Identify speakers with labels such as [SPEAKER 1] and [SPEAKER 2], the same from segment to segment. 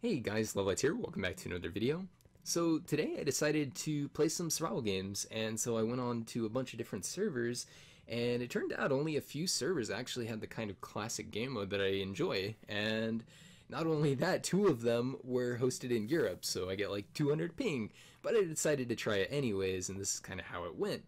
[SPEAKER 1] Hey guys, Lovelights here, welcome back to another video. So today I decided to play some survival games, and so I went on to a bunch of different servers, and it turned out only a few servers actually had the kind of classic game mode that I enjoy, and not only that, two of them were hosted in Europe, so I get like 200 ping, but I decided to try it anyways, and this is kind of how it went.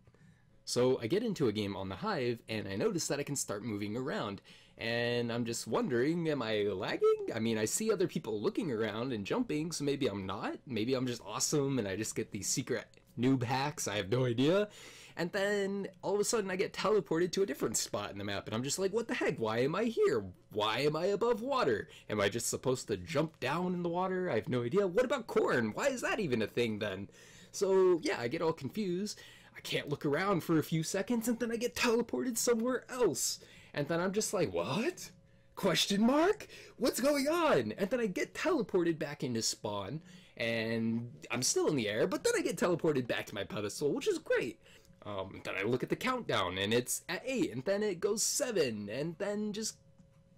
[SPEAKER 1] So I get into a game on the Hive, and I notice that I can start moving around, and I'm just wondering, am I lagging? I mean, I see other people looking around and jumping, so maybe I'm not. Maybe I'm just awesome, and I just get these secret noob hacks, I have no idea. And then, all of a sudden, I get teleported to a different spot in the map, and I'm just like, what the heck? Why am I here? Why am I above water? Am I just supposed to jump down in the water? I have no idea. What about corn? Why is that even a thing, then? So, yeah, I get all confused. I can't look around for a few seconds, and then I get teleported somewhere else. And then I'm just like, what? Question mark? What's going on? And then I get teleported back into spawn, and I'm still in the air, but then I get teleported back to my pedestal, which is great. Then I look at the countdown, and it's at 8, and then it goes 7, and then just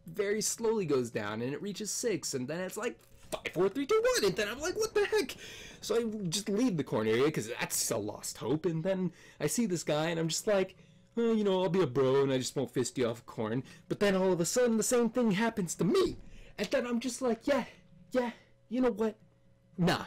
[SPEAKER 1] very slowly goes down, and it reaches 6, and then it's like 5, 4, 3, 2, 1, and then I'm like, what the heck? So I just leave the corn area because that's a lost hope, and then I see this guy, and I'm just like, you know, I'll be a bro, and I just won't fist you off corn. But then all of a sudden, the same thing happens to me, and then I'm just like, yeah, you know what? Nah.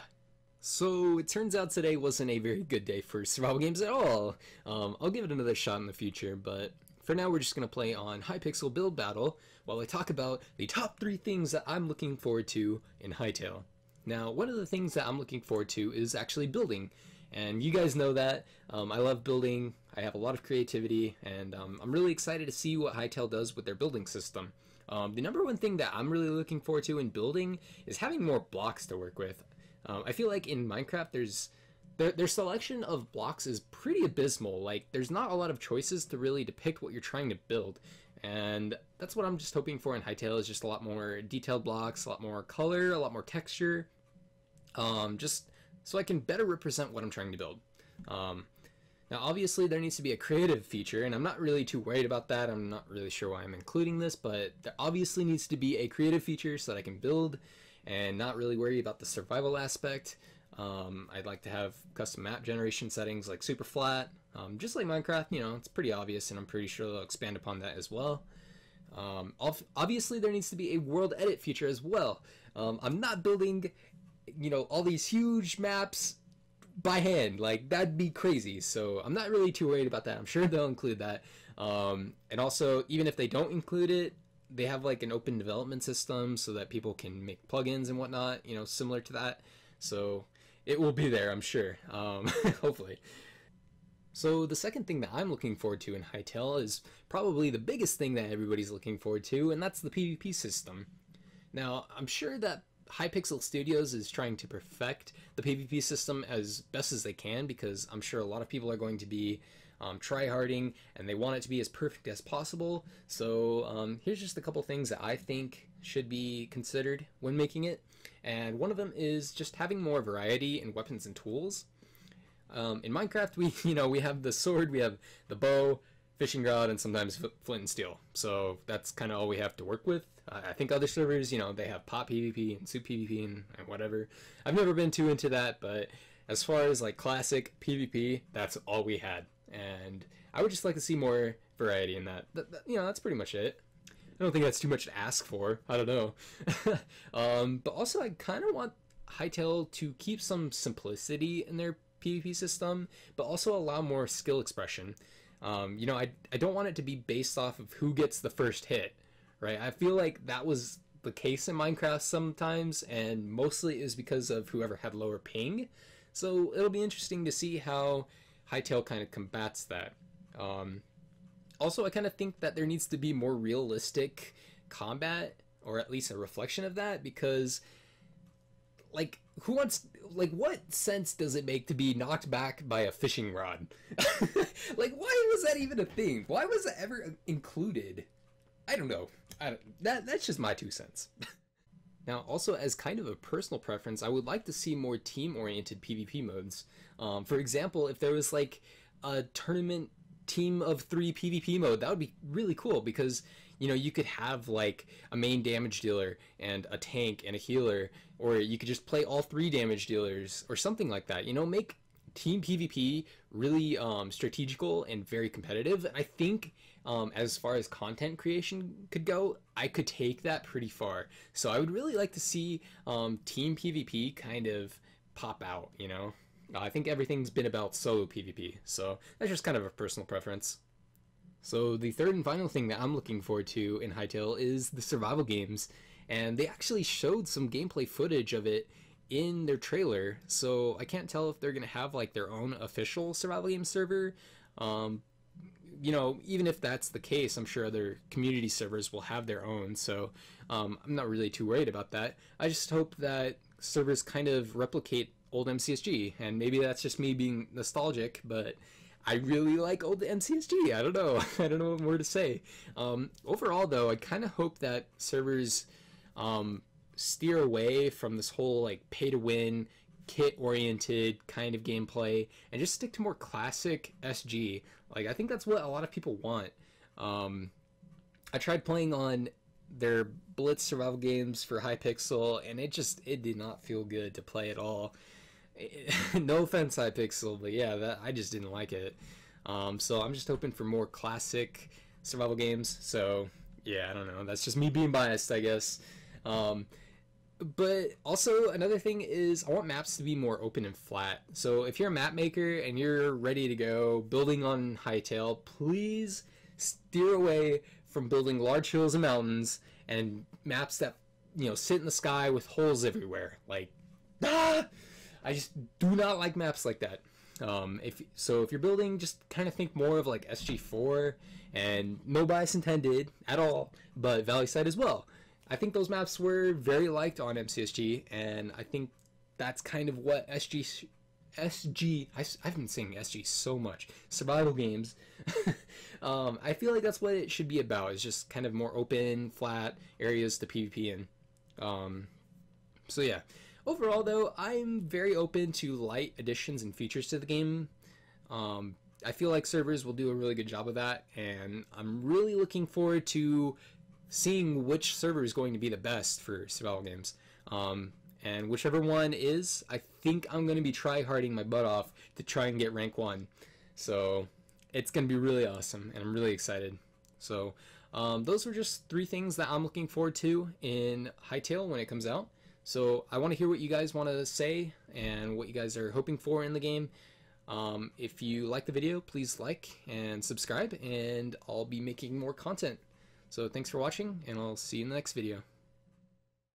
[SPEAKER 1] So it turns out today wasn't a very good day for survival games at all. I'll give it another shot in the future, but for now we're just going to play on Hypixel Build Battle while I talk about the top 3 things that I'm looking forward to in Hytale. Now, one of the things that I'm looking forward to is actually building, and you guys know that. I love building, I have a lot of creativity, and I'm really excited to see what Hytale does with their building system. The number one thing that I'm really looking forward to in building is having more blocks to work with. I feel like in Minecraft their selection of blocks is pretty abysmal. Like, there's not a lot of choices to really depict what you're trying to build, and that's what I'm just hoping for in Hytale, is just a lot more detailed blocks, a lot more color, a lot more texture, just so I can better represent what I'm trying to build. Now obviously there needs to be a creative feature, and I'm not really too worried about that. I'm not really sure why I'm including this, but there obviously needs to be a creative feature so that I can build and not really worry about the survival aspect. I'd like to have custom map generation settings like super flat, just like Minecraft. You know, it's pretty obvious, and I'm pretty sure they'll expand upon that as well. Obviously there needs to be a world edit feature as well. I'm not building, you know, all these huge maps by hand. Like, that'd be crazy, so I'm not really too worried about that. I'm sure they'll include that. And also, even if they don't include it, they have like an open development system so that people can make plugins and whatnot, you know, similar to that. So it will be there, I'm sure, hopefully. So the second thing that I'm looking forward to in Hytale is probably the biggest thing that everybody's looking forward to, and that's the PvP system. Now, I'm sure that Hypixel Studios is trying to perfect the PvP system as best as they can, because I'm sure a lot of people are going to be try-harding, and they want it to be as perfect as possible. So here's just a couple things that I think should be considered when making it, and one of them is just having more variety in weapons and tools. In Minecraft, we have the sword, we have the bow, fishing rod, and sometimes flint and steel. So that's kind of all we have to work with. I think other servers, you know, they have pop PvP and soup PvP and whatever. I've never been too into that, but as far as like classic PvP, that's all we had. And I would just like to see more variety in that. You know, that's pretty much it. I don't think that's too much to ask for. I don't know. But also, I kind of want Hytale to keep some simplicity in their PvP system, but also allow more skill expression. You know, I don't want it to be based off of who gets the first hit, right? I feel like that was the case in Minecraft sometimes, and mostly is because of whoever had lower ping. So it'll be interesting to see how Hytale kind of combats that. Also, I kind of think that there needs to be more realistic combat, or at least a reflection of that, because like, who wants, like, what sense does it make to be knocked back by a fishing rod? Like, why was that even a thing? Why was it ever included? I don't know. That's just my 2 cents. Now, also, as kind of a personal preference, I would like to see more team-oriented PvP modes. For example, if there was like a tournament team of 3 PvP mode, that would be really cool, because you know, you could have like a main damage dealer and a tank and a healer, or you could just play all three damage dealers or something like that. You know, make team PvP really strategical and very competitive. I think as far as content creation could go, I could take that pretty far. So I would really like to see team PvP kind of pop out, you know. I think everything's been about solo PvP, so that's just kind of a personal preference. So the third and final thing that I'm looking forward to in Hytale is the survival games, and they actually showed some gameplay footage of it in their trailer, so I can't tell if they're gonna have like their own official survival game server. You know, even if that's the case, I'm sure other community servers will have their own, so I'm not really too worried about that. I just hope that servers kind of replicate old MCSG, and maybe that's just me being nostalgic, but I really like old MCSG. I don't know. I don't know what more to say. Overall, though, I kind of hope that servers steer away from this whole like pay-to-win, kit-oriented kind of gameplay and just stick to more classic SG. Like, I think that's what a lot of people want. I tried playing on their Blitz survival games for Hypixel, and it did not feel good to play at all. No offense, Hypixel, but yeah, I just didn't like it. So I'm just hoping for more classic survival games. So yeah, I don't know. That's just me being biased, I guess. But also another thing is I want maps to be more open and flat. So if you're a map maker and you're ready to go building on Hytale, please steer away from building large hills and mountains and maps that, you know, sit in the sky with holes everywhere. Like, I just do not like maps like that. If you're building, just kind of think more of like SG4, and no bias intended at all, but Valley Side as well. I think those maps were very liked on MCSG, and I think that's kind of what I've been saying SG so much, survival games. I feel like that's what it should be about, is just kind of more open, flat areas to PvP in. So yeah, overall though, I'm very open to light additions and features to the game. I feel like servers will do a really good job of that, and I'm really looking forward to seeing which server is going to be the best for survival games. And whichever one is, I think I'm going to be try-harding my butt off to try and get rank 1. So it's going to be really awesome, and I'm really excited. So those were just 3 things that I'm looking forward to in Hytale when it comes out. So I want to hear what you guys want to say and what you guys are hoping for in the game. If you like the video, please like and subscribe, and I'll be making more content. So thanks for watching, and I'll see you in the next video.